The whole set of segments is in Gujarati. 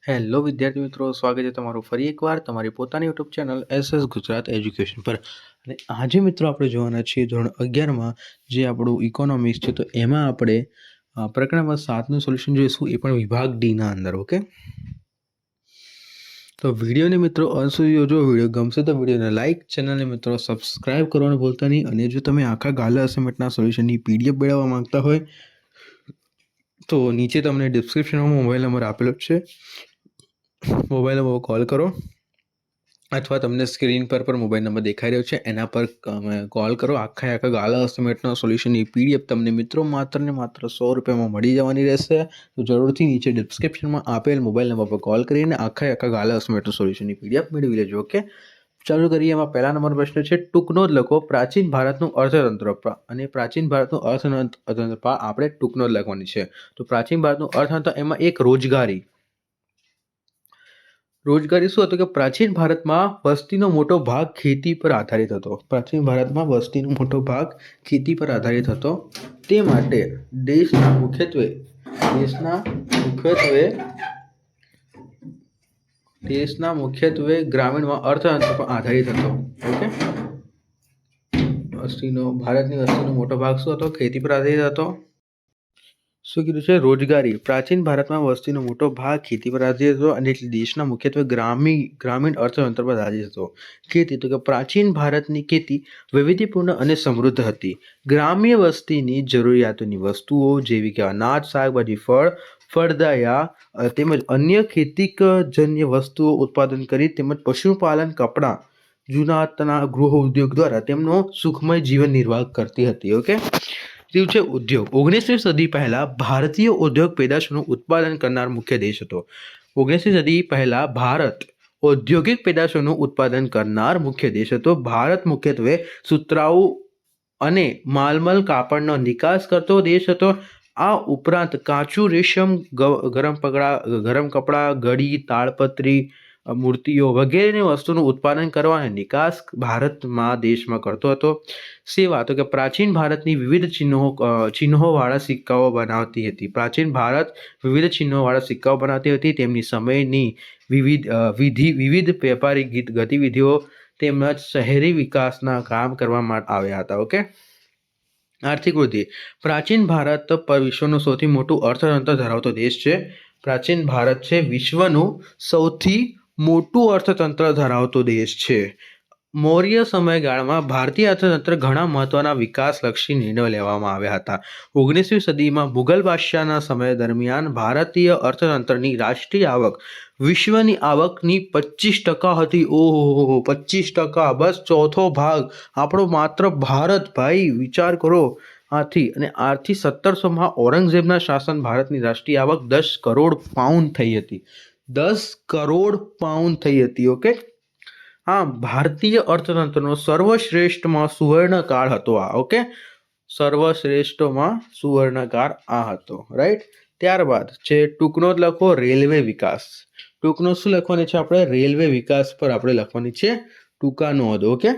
હેલો વિદ્યાર્થી મિત્રો, સ્વાગત છે તમારું ફરી એકવાર તમારી પોતાની YouTube channel SS Gujarat education પર. અને આજે મિત્રો આપણે જોવાના છીએ ધોરણ 11માં જે આપણું ઇકોનોમિક્સ છે, તો એમાં આપણે પ્રકરણ નંબર 7નું સોલ્યુશન જોઈશું, એ પણ વિભાગ ડીના અંદર. ઓકે, તો વિડીયોને મિત્રો અંત સુધી જોજો. વિડીયો ગમશે તો વિડીયોને લાઇક, ચેનલને મિત્રો સબસ્ક્રાઇબ કરવાનું ભૂલતા નહીં. અને જો તમે આખા ગાલા અસાઇનમેન્ટના સોલ્યુશનની PDF મેળવવા માંગતા હોય તો નીચે તમને ડિસ્ક્રિપ્શનમાં મોબાઈલ નંબર આપેલો જ છે. મોબાઈલ નંબર કોલ કરો, અથવા તમને સ્ક્રીન પર મોબાઈલ નંબર દેખાઈ રહ્યો છે એના પર કોલ કરો. આખા ગાલા અસાઇનમેન્ટના સોલ્યુશનની PDF તમને મિત્રો માત્ર ને માત્ર 100 રૂપિયામાં મળી જવાની રહેશે. તો જરૂરથી નીચે ડિસ્ક્રિપ્શનમાં આપેલ મોબાઈલ નંબર પર કોલ કરીને આખા ગાલા અસાઇનમેન્ટના સોલ્યુશનની PDF મેળવી લેજો. ઓકે, ચાલુ કરીએ. એમાં પહેલા નંબરનો પ્રશ્ન છે, ટૂંકનોંધ લખો. પ્રાચીન ભારતનું અર્થતંત્ર. અને પ્રાચીન ભારતનું અર્થતંત્ર આપણે ટૂંકનોંધ લખવાની છે. તો પ્રાચીન ભારતનું અર્થતંત્ર, એમાં એક રોજગારી શું હતું કે પ્રાચીન ભારતમાં વસ્તીનો મોટો ભાગ ખેતી પર આધારિત હતો. પ્રાચીન ભારતમાં વસ્તીનો મોટો ભાગ ખેતી પર આધારિત હતો. તે માટે દેશના મુખ્યત્વે ગ્રામીણમાં અર્થતંત્ર પર આધારિત હતો. ઓકે, ભારતની વસ્તીનો મોટો ભાગ શું હતો? ખેતી પર આધારિત હતો. શું કીધું છે? રોજગારી. પ્રાચીન ભારતમાં વસ્તીનો મોટો ભાગ ખેતી પર આધારિત હતો અને દેશના મુખ્યત્વે ગ્રામીણ અર્થતંત્ર પર આધારિત હતો. ખેતી, તો કે પ્રાચીન ભારતની ખેતી વૈવિધ્યપૂર્ણ અને સમૃદ્ધ હતી. ગ્રામ્ય વસ્તીની જરૂરિયાતોની વસ્તુઓ જેવી કે અનાજ, શાકભાજી, ફળદાયા તેમજ અન્ય ખેતીજન્ય વસ્તુઓ ઉત્પાદન કરી તેમજ પશુપાલન, કપડાં, જૂનાતના ગૃહ ઉદ્યોગ દ્વારા તેમનો સુખમય જીવન નિર્વાહ કરતી હતી. ઓકે, ત્રીજું છે ઉદ્યોગ. 19મી સદી પહેલા ભારતીય ઉદ્યોગ પેદાશોનું ઉત્પાદન કરનાર મુખ્ય દેશ હતો. 19મી સદી પહેલા ભારત ઔદ્યોગિક પેદાશોનું ઉત્પાદન કરનાર મુખ્ય દેશ હતો. ભારત મુખ્યત્વે સુતરાઉ અને માલમલ કાપડનો નિકાસ કરતો દેશ હતો. આ ઉપરાંત કાચું રેશમ, ગરમ કપડાં, ઘડી, તાડપત્રી, મૂર્તિઓ વગેરેની વસ્તુનું ઉત્પાદન કરવા અને નિકાસ ભારતમાં દેશમાં કરતો હતો. સેવા, તો કે પ્રાચીન ભારતની વિવિધ ચિહ્નોવાળા સિક્કાઓ બનાવતી હતી. પ્રાચીન ભારત વિવિધ ચિહ્નોવાળા સિક્કાઓ બનાવતી હતી. તેમની સમયની વિવિધ વેપારી ગતિવિધિઓ તેમજ શહેરી વિકાસના કામ કરવામાં આવ્યા હતા. ઓકે, આર્થિક વૃદ્ધિ. પ્રાચીન ભારત પર વિશ્વનું સૌથી મોટું અર્થતંત્ર ધરાવતો દેશ છે. પ્રાચીન ભારત છે વિશ્વનું સૌથી મોટું અર્થતંત્ર ધરાવતો દેશ છે. મૌર્ય સમયગાળામાં ભારતીય અર્થતંત્ર ઘણા મહત્વના વિકાસલક્ષી નિર્ણયો લેવામાં આવ્યા હતા. 19મી સદીમાં મુગલ બાદશાહના સમય દરમિયાન ભારતીય અર્થતંત્રની રાષ્ટ્રીય આવક વિશ્વની આવકની 25% હતી. ઓહો, 25%! બસ ચોથો ભાગ આપણો માત્ર ભારત. ભાઈ વિચાર કરો. આથી 1700માં ઔરંગઝેબના શાસન ભારતની રાષ્ટ્રીય આવક 10 કરોડ પાઉન્ડ થઈ હતી. 10 કરોડ પાઉન્ડ થઈ હતી. ઓકે, હા, ભારતીય અર્થતંત્રનો સર્વશ્રેષ્ઠમાં સુવર્ણકાળ હતો આ. ઓકે, સર્વશ્રેષ્ઠમાં સુવર્ણકાળ આ હતો. રાઈટ. ત્યારબાદ છે ટૂંકનોંધ લખો. રેલવે વિકાસ. ટૂંકનોંધ શું લખવાની છે આપણે? રેલવે વિકાસ પર આપણે લખવાની છે ટૂંકા નોંધ. ઓકે,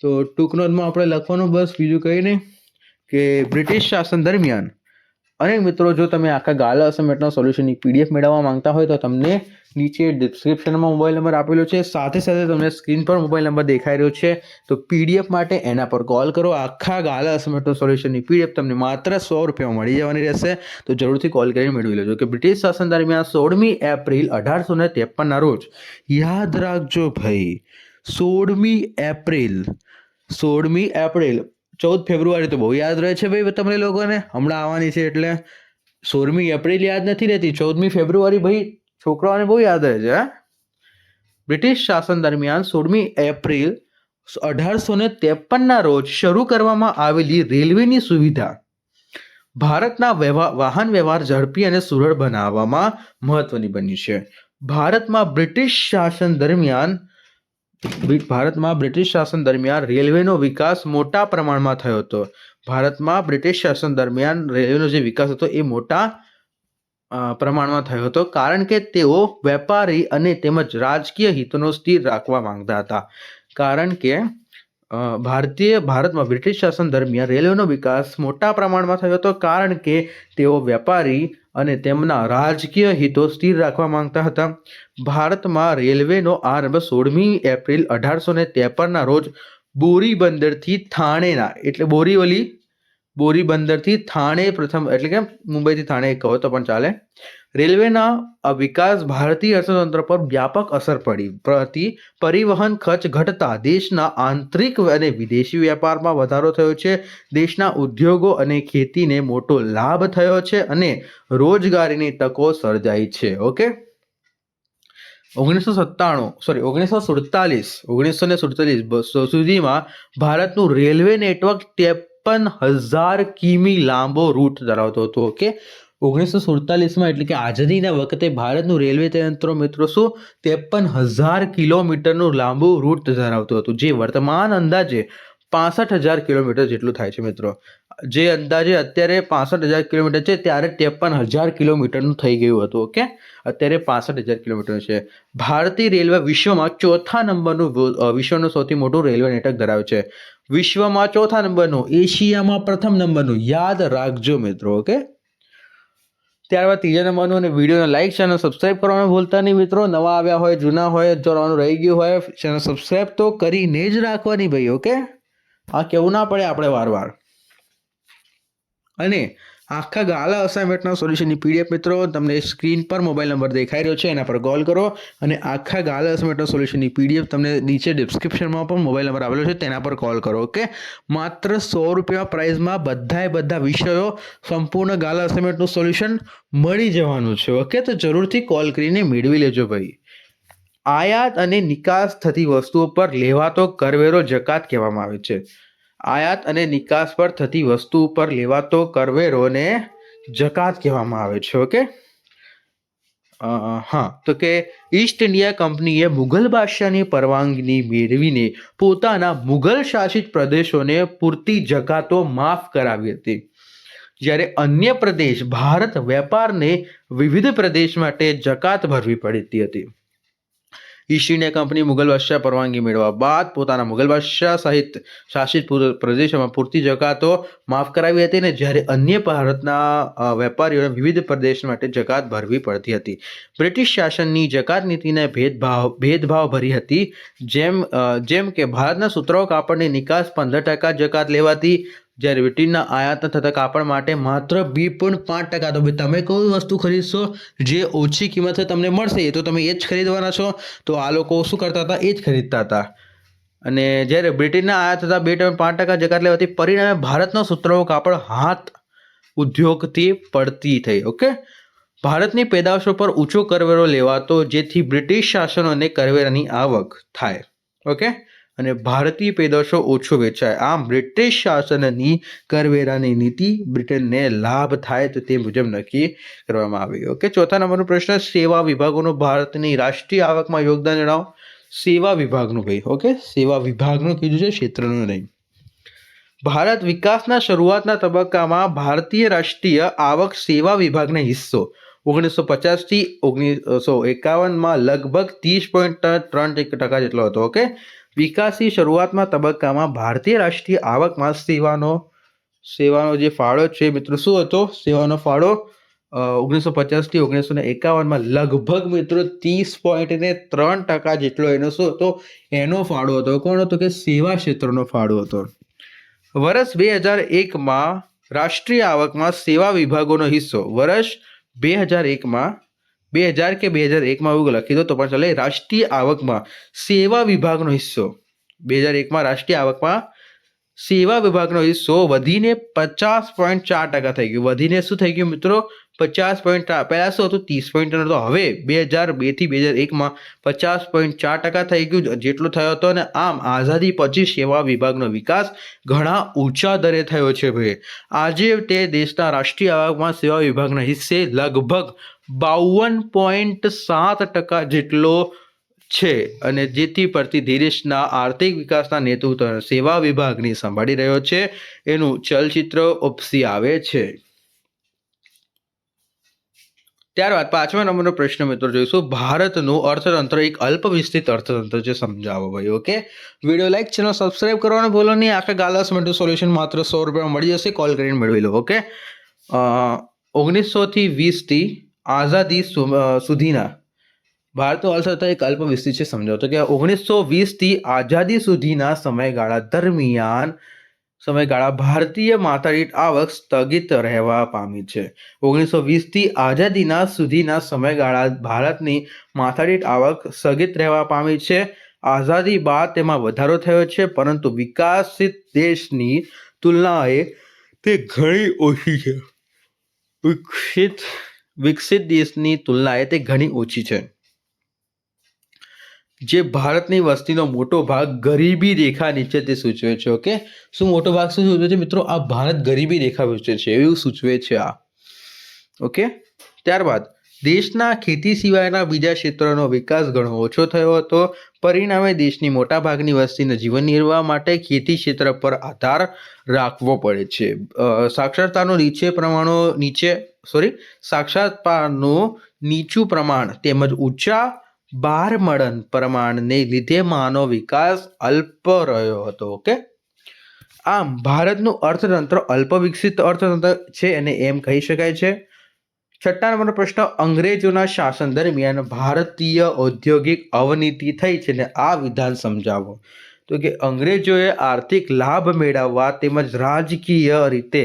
તો ટૂંકનોંધમાં આપણે લખવાનું બસ બીજું કંઈ નહીં કે બ્રિટિશ શાસન દરમિયાન. અને મિત્રો, જો તમે આખા ગાલા અસાઇનમેન્ટના સોલ્યુશનની PDF મેળવવા માંગતા હોય તો તમને નીચે ડિસ્ક્રિપ્શનમાં મોબાઈલ નંબર આપેલો છે. સાથે તમને સ્ક્રીન પર મોબાઈલ નંબર દેખાઈ રહ્યો છે. તો PDF માટે એના પર કોલ કરો. આખા ગાલા અસાઇનમેન્ટના સોલ્યુશનની PDF તમને માત્ર 100 રૂપિયામાં મળી જવાની રહેશે. તો જરૂરથી કોલ કરીને મેળવી લેજો. કે બ્રિટિશ શાસન દરમિયાન 16મી એપ્રિલ 1853ના રોજ, યાદ રાખજો ભાઈ, 16મી એપ્રિલ 14 ફેબ્રુઆરી તો બહુ યાદ રહે છે ભાઈ તમને લોકોને, હમણાં આવવાની છે એટલે 16મી એપ્રિલ યાદ નથી રહેતી. 14મી ફેબ્રુઆરી ભાઈ છોકરાઓને બહુ યાદ રહે છે. બ્રિટિશ શાસન દરમિયાન 16મી એપ્રિલ 1853ના રોજ શરૂ કરવામાં આવેલી રેલવેની સુવિધા ભારતના વાહન વ્યવહાર ઝડપી અને સુલભ બનાવવામાં મહત્વની બની છે. ભારતમાં બ્રિટિશ શાસન દરમિયાન રેલવેનો વિકાસ મોટા પ્રમાણમાં થયો હતો. ભારતમાં બ્રિટિશ શાસન દરમિયાન રેલવેનો જે વિકાસ હતો એ મોટા પ્રમાણમાં થયો હતો, કારણ કે તેઓ વેપારી અને તેમજ રાજકીય હિતોનો સ્થિર રાખવા માંગતા હતા. કારણ કે ભારતમાં બ્રિટિશ શાસન દરમિયાન રેલવેનો વિકાસ મોટા પ્રમાણમાં થયો હતો, કારણ કે તેઓ વેપારી અને તેમના રાજકીય હિતો સ્થિર રાખવા માંગતા હતા. ભારતમાં રેલવેનો આરંભ 16મી એપ્રિલ 1853ના રોજ બોરી બંદરથી થાણેના એટલે બોરી બંદરથી થાણે પ્રથમ એટલે કે મુંબઈથી થાણે કહો તો પણ ચાલે. રેલવેના વિકાસ ભારતીય અર્થતંત્ર પર વ્યાપક અસર પડી. પરિવહન ખર્ચ ઘટતા દેશના આંતરિક અને વિદેશી વેપારમાં વધારો થયો છે. દેશના ઉદ્યોગો અને ખેતીને મોટો લાભ થયો છે અને રોજગારીની તકો સર્જાઈ છે. ઓકે, 1947 સુધીમાં ભારતનું રેલવે નેટવર્ક 53,000 કિમી લાંબો રૂટ ધરાવતો હતો. ઓકે, 1947માં એટલે કે આઝાદીના વખતે ભારતનું રેલવે તંત્ર મિત્રો શું 53,000 કિલોમીટરનું લાંબુ રૂટ ધરાવતું હતું, જે વર્તમાન અંદાજે 65,000 કિલોમીટર જેટલું થાય છે મિત્રો. જે અંદાજે અત્યારે 65,000 કિલોમીટર છે, ત્યારે 53,000 કિલોમીટરનું થઈ ગયું હતું. ઓકે, અત્યારે 65,000 કિલોમીટર છે. ભારતીય રેલવે વિશ્વમાં ચોથા નંબરનું વિશ્વનું સૌથી મોટું રેલવે નેટવર્ક ધરાવે છે. વિશ્વમાં ચોથા નંબરનું, એશિયામાં પ્રથમ નંબરનું, યાદ રાખજો મિત્રો. ઓકે, ત્યારબાદ ત્રીજા નંબરનું, અને વિડીયોને લાઈક, ચેનલ સબસ્ક્રાઈબ કરવાનું ભૂલતા નહીં મિત્રો. નવા આવ્યા હોય, જૂના હોય, જોવાનું રહી ગયું હોય, ચેનલ સબસ્ક્રાઈબ તો કરીને જ રાખવાની ભાઈ. ઓકે, આ કેવું ના પડે આપણે વારવાર. અને આખા ગાલા અસાઇનમેન્ટના સોલ્યુશનની પીડીએફ મિત્રો તમને સ્ક્રીન પર મોબાઈલ નંબર દેખાઈ રહ્યો છે, એના પર કોલ કરો. અને આખા ગાલા અસાઇનમેન્ટના સોલ્યુશનની પીડીએફ તમને નીચે ડિસ્ક્રિપ્શનમાં પણ મોબાઈલ નંબર આવેલો છે, તેના પર કોલ કરો. ઓકે, માત્ર 100 રૂપિયા પ્રાઇઝમાં બધા વિષયો સંપૂર્ણ ગાલા અસાઇનમેન્ટનું સોલ્યુશન મળી જવાનું છે. ઓકે, તો જરૂરથી કોલ કરીને મેળવી લેજો ભાઈ. આયાત અને નિકાસ થતી વસ્તુઓ પર લેવાતો કરવેરો જકાત કહેવામાં આવે છે. આયાત અને નિકાસ પર થતી વસ્તુ પર લેવાતો કરવેરોને જકાત કહેવામાં આવે છે. ઓકે, તો કે ઈસ્ટ ઇન્ડિયા કંપનીએ મુઘલ બાદશાહની પરવાનગી મેળવીને પોતાના મુઘલ શાસિત પ્રદેશોને પૂરતી જકાતો માફ કરાવી હતી, જ્યારે અન્ય પ્રદેશ ભારત વેપારને વિવિધ પ્રદેશ માટે જકાત ભરવી પડતી હતી. ઈસ્ટ ઇન્ડિયા કંપની મુઘલ બાદશાહ પરવાનગી મેળવ્યા બાદ પોતાના મુઘલ બાદશાહ શાસિત પ્રદેશોમાં પૂરતી જકાતો માફ કરાવી હતી, અને જ્યારે અન્ય ભારતના વેપારીઓને વિવિધ પ્રદેશ માટે જકાત ભરવી પડતી હતી. બ્રિટિશ શાસનની જકાત નીતિને ભેદભાવ ભરી હતી, જેમ કે ભારતના સુતરાઉ કાપડની નિકાસ 15% જકાત લેવાતી, જ્યારે બ્રિટનના આયાત થતા કાપડ માટે માત્ર 2.5%. તો તમે કોઈ વસ્તુ ખરીદશો જે ઓછી કિંમતે તમને મળશે, એ તો તમે એ જ ખરીદવાના છો. તો આ લોકો શું કરતા હતા? એ જ ખરીદતા હતા. અને જ્યારે બ્રિટનના આયાત થતા 2.5% જકાત લેવાથી પરિણામે ભારતનો સુતરાઉ કાપડ હાથ ઉદ્યોગથી પડતી થઈ. ઓકે, ભારતની પેદાશો પર ઊંચો કરવેરો લેવાતો, જેથી બ્રિટિશ શાસનોને કરવેરાની આવક થાય. ઓકે, અને ભારતીય પેદાશો ઓછો વેચાય. આમ બ્રિટિશ શાસનની કરવેરાની નીતિ બ્રિટનને લાભ થાય તો તે મુજબ નક્કી કરવામાં આવી. ઓકે, ચોથા નંબરનો પ્રશ્ન, સેવા વિભાગોનું ભારતની રાષ્ટ્રીય આવકમાં યોગદાન જણાવો. સેવા વિભાગનું ભાઈ. ઓકે, સેવા વિભાગનું કીધું છે, ક્ષેત્રનું નહીં. ભારત વિકાસના શરૂઆતના તબક્કામાં ભારતીય રાષ્ટ્રીય આવક સેવા વિભાગનો હિસ્સો 1950 થી 1951માં લગભગ 30.3% જેટલો હતો. ઓકે, વિકાસની શરૂઆતમાં તબક્કામાં ભારતીય રાષ્ટ્રીય આવકમાં સેવાનો જે ફાળો છે મિત્રો શું હતો? સેવાનો ફાળો 1950 થી 1951માં લગભગ મિત્રો 30.3% જેટલો એનો શું હતો? એનો ફાળો હતો. કોણ હતો? કે સેવા ક્ષેત્રનો ફાળો હતો. વર્ષ 2001માં રાષ્ટ્રીય આવકમાં સેવા વિભાગોનો હિસ્સો, વર્ષ 2001માં એવું લખી દો તો પણ ચાલે. રાષ્ટ્રીય આવકમાં સેવા વિભાગનો હિસ્સો 2001માં રાષ્ટ્રીય આવકમાં સેવા વિભાગનો હિસ્સો વધીને 50.4% થઈ ગયું. વધીને શું થઈ ગયું મિત્રો? 50.4. પહેલાં શું હતું? 30.3 હતો. હવે 2002 થી 2001માં 50.4% થઈ ગયું, જેટલો થયો હતો. અને આમ આઝાદી પછી સેવા વિભાગનો વિકાસ ઘણા ઊંચા દરે થયો છે ભાઈ. આજે તે દેશના રાષ્ટ્રીય આવકમાં સેવા વિભાગના હિસ્સે લગભગ 52.7% જેટલો છે, અને જેથી પરથી દેશના આર્થિક વિકાસના નેતૃત્વ સેવા વિભાગની સંભાળી રહ્યો છે. એનું ચલચિત્ર ઉપસી આવે છે. ત્યારબાદ 5મા નંબરનો પ્રશ્ન મિત્રો જોઈશું, ભારતનું અર્થતંત્ર એક અલ્પ વિકસિત અર્થતંત્ર છે, સમજાવો ભાઈ. Okay, video like, channel subscribe કરવાનું ભૂલો નહીં. આખા ગાલાસ માટે સોલ્યુશન માત્ર 100 રૂપિયામાં મળી જશે, કોલ કરીને મેળવી લો. ઓકે, 1900 થી 20 આઝાદી સુધીના ભારતનું અર્થતંત્ર એક અલ્પ વિકસિત છે, સમજાવો. તો કે 1920 થી આઝાદી સુધીના સમયગાળા દરમિયાન ભારતીય માથાદીઠ આવક સ્થગિત રહેવા પામી છે. 1920 થી આઝાદીના સુધીના સમયગાળા ભારતની માથાદીઠ આવક સ્થગિત રહેવા પામી છે. આઝાદી બાદ તેમાં વધારો થયો છે, પરંતુ વિકસિત દેશની તુલનાએ તે ઘણી ઓછી છે. વિકસિત દેશની તુલનાએ તે ઘણી ઓછી છે. જે ભારતની વસ્તીનો મોટો ભાગ ગરીબી રેખા નીચે તે સૂચવે છે. ઓકે, શું મોટો ભાગ શું સૂચવે છે મિત્રો? આ ભારત ગરીબી રેખા વિશે છે એવું સૂચવે છે આ. ઓકે, ત્યારબાદ દેશના ખેતી સિવાયના બીજા ક્ષેત્રોનો વિકાસ ઘણો ઓછો થયો હતો. પરિણામે દેશની મોટા ભાગની વસ્તીને જીવન નિર્વાહ માટે ખેતી ક્ષેત્ર પર આધાર રાખવો પડે છે. સાક્ષરતાનું નીચું પ્રમાણ તેમજ ઊંચા ભારમળન પ્રમાણને લીધે માનવ વિકાસ અલ્પ રહ્યો હતો. ઓકે, આમ ભારતનું અર્થતંત્ર અલ્પ વિકસિત અર્થતંત્ર છે અને એમ કહી શકાય છે. 6મા નંબરનો પ્રશ્ન, અંગ્રેજોના શાસન દરમિયાન ભારતીય ઔદ્યોગિક અવનતિ થઈ છે ને આ વિધાન સમજાવો. તો કે અંગ્રેજોએ આર્થિક લાભ મેળવવા તેમજ રાજકીય રીતે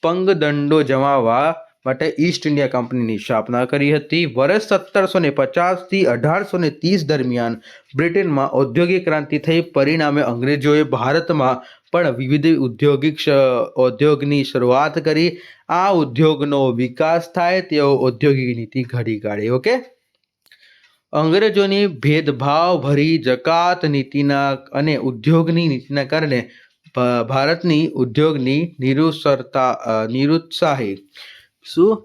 પંગદંડો જમાવવા માટે ઈસ્ટ ઇન્ડિયા કંપનીની સ્થાપના કરી હતી. વર્ષ 1750 થી 1830 દરમિયાન બ્રિટનમાં ઔદ્યોગિક ક્રાંતિ થઈ. પરિણામે અંગ્રેજોએ ભારતમાં પણ વિવિધ ઉદ્યોગની શરૂઆત કરી. આ ઉદ્યોગનો વિકાસ થાય તેઓ ઔદ્યોગિક નીતિ ઘડી કાઢી. ઓકે, અંગ્રેજોની ભેદભાવભરી જકાત નીતિના અને ઉદ્યોગની નીતિના કારણે ભારતની ઉદ્યોગની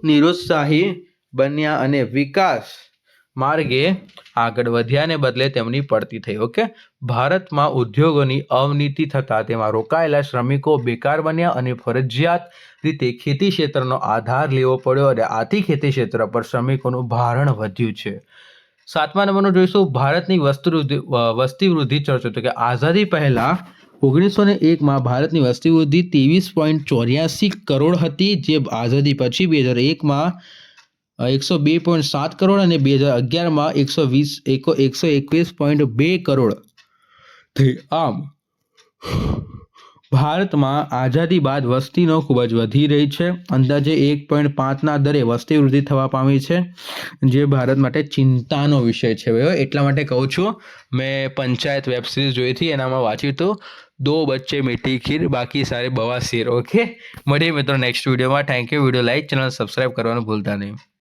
નિરુત્સાહી બન્યા અને વિકાસ માર્ગે આગળ વધ્યાને બદલે તેમની પડતી થઈ. ઓકે, ભારતમાં ઉદ્યોગોની અવનતિ થતાં તેમાં રોકાયેલા શ્રમિકો બેકાર બન્યા અને ફરજિયાત રીતે ખેતી ક્ષેત્રનો આધાર લેવો પડ્યો અને આથી ખેતી ક્ષેત્ર પર શ્રમિકોનું ભારણ વધ્યું છે. 7મા નંબરનું જોઈશું, ભારતની વસ્તી વૃદ્ધિ ચર્ચો. તો કે આઝાદી પહેલા 1901માં ભારતની વસ્તી વૃદ્ધિ 23.84 કરોડ હતી, જે આઝાદી પછી 2001માં 102.7 કરોડ અને 2011માં 121.2 કરોડ થઈ. આમ ભારતમાં આઝાદી બાદ વસ્તીનો ખૂબ જ વધી રહી છે. અંદાજે 1.5ના દરે વસ્તી વૃદ્ધિ થવા પામી છે, જે ભારત માટે ચિંતાનો વિષય છે. એટલા માટે કહું છું, મેં પંચાયત વેબ સિરીઝ જોઈ હતી, એનામાં વાંચ્યું હતું, 2 બચ્ચે મીઠી ખીર બાકી સારે બવાસીર. ઓકે, મળીએ મિત્રો નેક્સ્ટ વિડીયોમાં. Thank you. Video like, channel subscribe કરવાનું ભૂલતા નહીં.